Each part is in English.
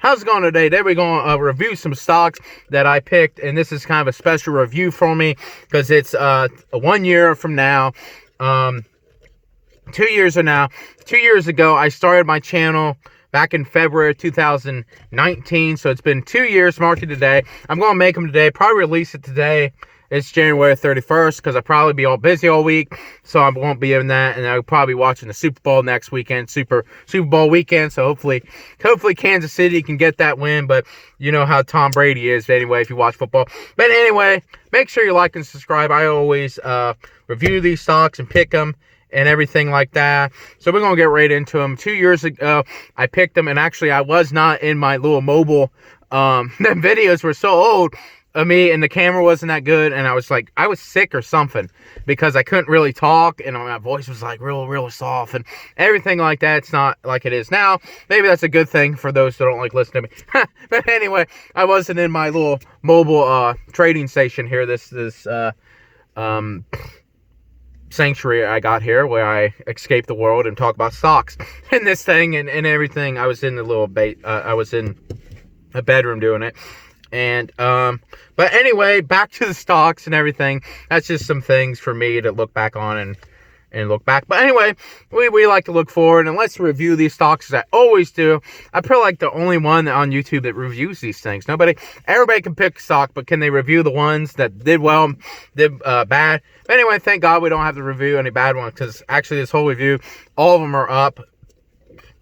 How's it going today? Today we're going to review some stocks that I picked, and this is kind of a special review for me because it's 1 year from now. 2 years from now. 2 years ago, I started my channel back in February 2019, so it's been 2 years marking today. I'm going to make them today, probably release it today. It's January 31st because I'll probably be all busy all week, so I won't be in that, and I'll probably be watching the Super Bowl next weekend, Super Bowl weekend, so hopefully Kansas City can get that win, but you know how Tom Brady is anyway if you watch football. But anyway, make sure you like and subscribe. I always review these stocks and pick them and everything like that. So we're going to get right into them. 2 years ago, I picked them, and actually I was not in my little mobile. The videos were so old of me, and the camera wasn't that good, and I was sick or something because I couldn't really talk, and my voice was like real soft and everything like that. It's not like it is now. Maybe that's a good thing for those that don't like listening to me. But anyway, I wasn't in my little mobile trading station here. This sanctuary I got here where I escape the world and talk about stocks and this thing and everything. I was in the little I was in a bedroom doing it. And but anyway, back to the stocks and everything. That's just some things for me to look back on and look back. But anyway, we like to look forward, and let's review these stocks as I always do. I feel like the only one on YouTube that reviews these things. Everybody can pick a stock, but can they review the ones that did well, did bad? But anyway, thank God we don't have to review any bad ones, because actually this whole review, all of them are up.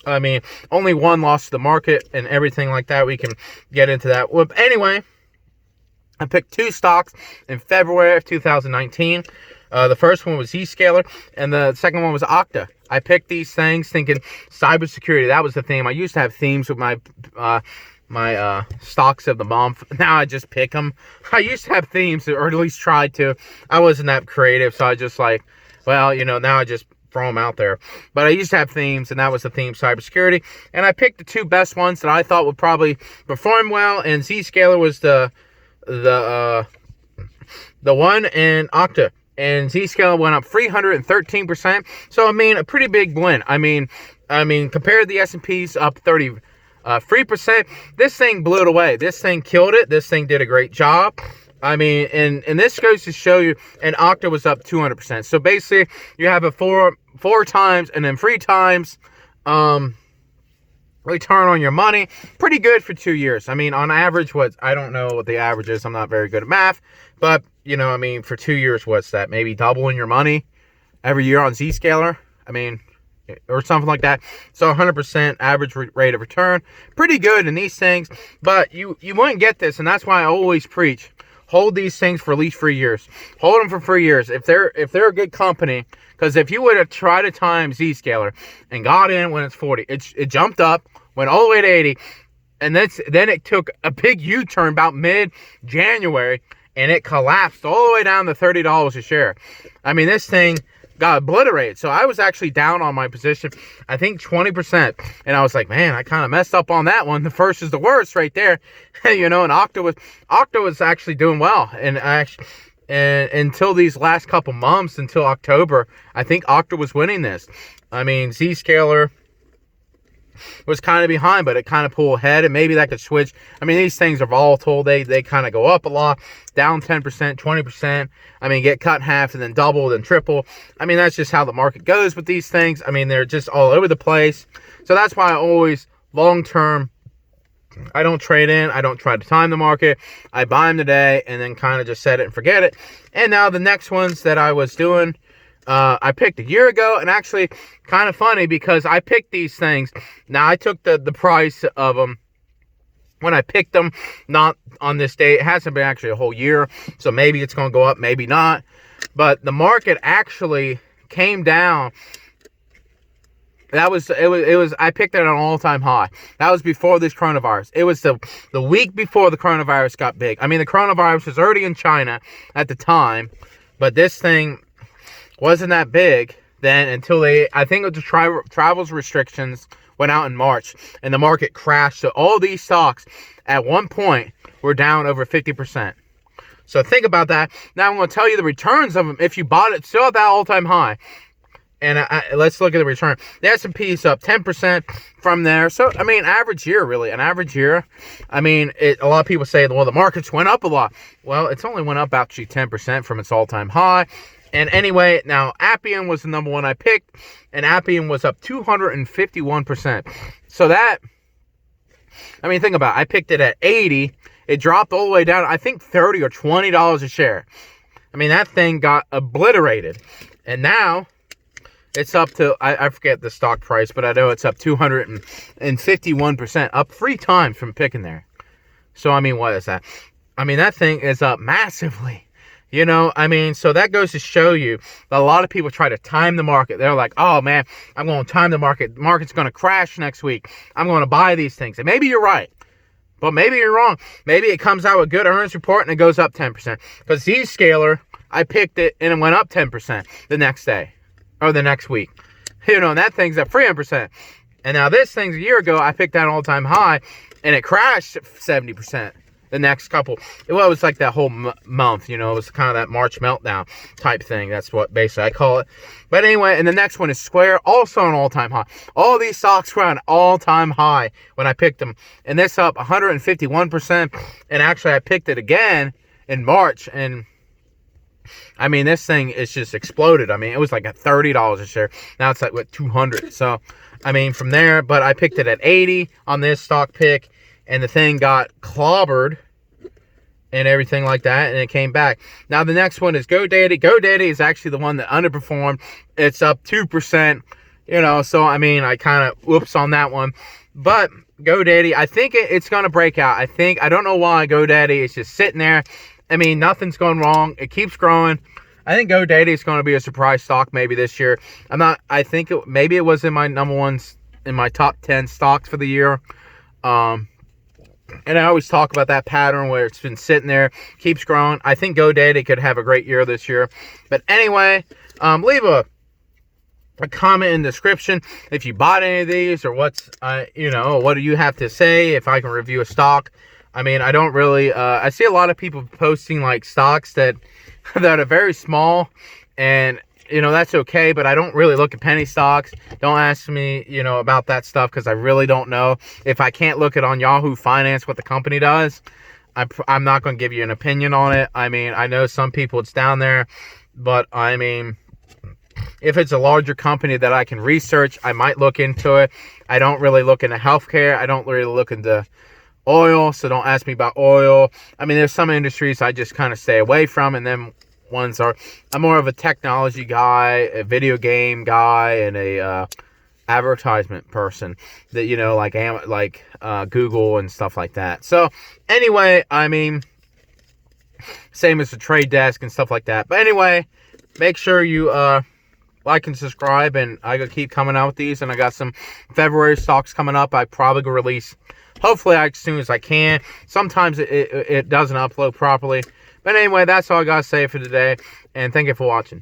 I mean, only one lost to the market and everything like that. We can get into that. Well, anyway, I picked two stocks in February of 2019. The first one was Zscaler, and the second one was Okta. I picked these things thinking cybersecurity. That was the theme. I used to have themes with my stocks of the month. Now I just pick them. I used to have themes, or at least tried to. I wasn't that creative, so I just now I just throw them out there. But I used to have themes, and that was the theme, cybersecurity. And I picked the two best ones that I thought would probably perform well, and Zscaler was the one, and Okta. And Zscaler went up 313%. So I mean, a pretty big win. I mean, compared to the S&P's up 33%, this thing blew it away. This thing killed it. This thing did a great job. I mean, and this goes to show you, and Okta was up 200%. So basically, you have a four times and then 3 times return on your money. Pretty good for 2 years. I mean, on average, I don't know what the average is. I'm not very good at math, but for 2 years, what's that? Maybe doubling your money every year on Zscaler. I mean, or something like that. So 100% average rate of return. Pretty good in these things, but you wouldn't get this, and that's why I always preach. Hold these things for at least 3 years. Hold them for 3 years. If they're a good company, because if you would have tried to time Zscaler and got in when it's 40, it jumped up, went all the way to 80, and then it took a big U-turn about mid-January, and it collapsed all the way down to $30 a share. I mean, this thing got obliterated. So I was actually down on my position, I think 20%. And I was like, man, I kind of messed up on that one. The first is the worst right there. And Okta was actually doing well. And until these last couple months, until October, I think Okta was winning this. I mean, Zscaler was kind of behind, but it kind of pulled ahead, and maybe that could switch. I mean, these things are volatile. They kind of go up a lot, down 10%, 20%. I mean, get cut in half and then double, then triple. I mean, that's just how the market goes with these things. I mean, they're just all over the place. So that's why I always, long-term, I don't trade in. I don't try to time the market. I buy them today and then kind of just set it and forget it. And now the next ones that I was doing, I picked a year ago, and actually kind of funny because I picked these things. Now, I took the price of them when I picked them, not on this day. It hasn't been actually a whole year, so maybe it's going to go up, maybe not. But the market actually came down. It was I picked it at an all-time high. That was before this coronavirus. It was the week before the coronavirus got big. I mean, the coronavirus was already in China at the time, but this thing wasn't that big then until I think it was the travel restrictions went out in March, and the market crashed. So all these stocks at one point were down over 50%. So think about that. Now I'm going to tell you the returns of them if you bought it still at that all-time high. And let's look at the return. The S&P is up 10% from there. So, I mean, average year, really. An average year. I mean, a lot of people say, well, the markets went up a lot. Well, it's only went up actually 10% from its all-time high. And anyway, now Appian was the number one I picked. And Appian was up 251%. So that, I mean, think about it. I picked it at 80. It dropped all the way down, I think, $30 or $20 a share. I mean, that thing got obliterated. And now it's up to, I forget the stock price, but I know it's up 251%, up 3 times from picking there. So, I mean, what is that? I mean, that thing is up massively. You know, I mean, so that goes to show you that a lot of people try to time the market. They're like, oh, man, I'm going to time the market. The market's going to crash next week. I'm going to buy these things. And maybe you're right. But maybe you're wrong. Maybe it comes out with a good earnings report and it goes up 10%. Because Zscaler, I picked it and it went up 10% the next day. Or the next week. You know, and that thing's at 300%. And now this thing's a year ago, I picked that all-time high, and it crashed 70% the next couple. Well, it was like that whole month, you know. It was kind of that March meltdown type thing. That's what basically I call it. But anyway, and the next one is Square, also an all-time high. All these stocks were an all-time high when I picked them. And this up 151%. And actually, I picked it again in March, and I mean, this thing is just exploded. I mean, it was like at $30 a share. Now it's like, what, 200. So, I mean, from there, but I picked it at 80 on this stock pick, and the thing got clobbered and everything like that, and it came back. Now, the next one is GoDaddy. GoDaddy is actually the one that underperformed. It's up 2%, you know, so, I mean, I kind of whoops on that one. But GoDaddy, I think it's going to break out. I don't know why GoDaddy is just sitting there. I mean, nothing's going wrong. It keeps growing. I think GoDaddy is going to be a surprise stock maybe this year. Maybe it was in my number ones, in my top 10 stocks for the year. And I always talk about that pattern where it's been sitting there, keeps growing. I think GoDaddy could have a great year this year. But anyway, leave a comment in the description if you bought any of these, or what do you have to say if I can review a stock. I mean, I don't really, I see a lot of people posting like stocks that are very small, and, you know, that's okay, but I don't really look at penny stocks. Don't ask me, you know, about that stuff, because I really don't know. If I can't look at on Yahoo Finance what the company does, I'm not going to give you an opinion on it. I mean, I know some people it's down there, but I mean, if it's a larger company that I can research, I might look into it. I don't really look into healthcare. I don't really look into oil, so don't ask me about oil. I mean, there's some industries I just kind of stay away from, and then ones are, I'm more of a technology guy, a video game guy, and a advertisement person that, you know, like Google and stuff like that. So anyway, I mean, same as the trade desk and stuff like that. But anyway, make sure you like and subscribe, and I gotta keep coming out with these, and I got some February stocks coming up. I probably go release hopefully as soon as I can. Sometimes it doesn't upload properly. But anyway, that's all I got to say for today. And thank you for watching.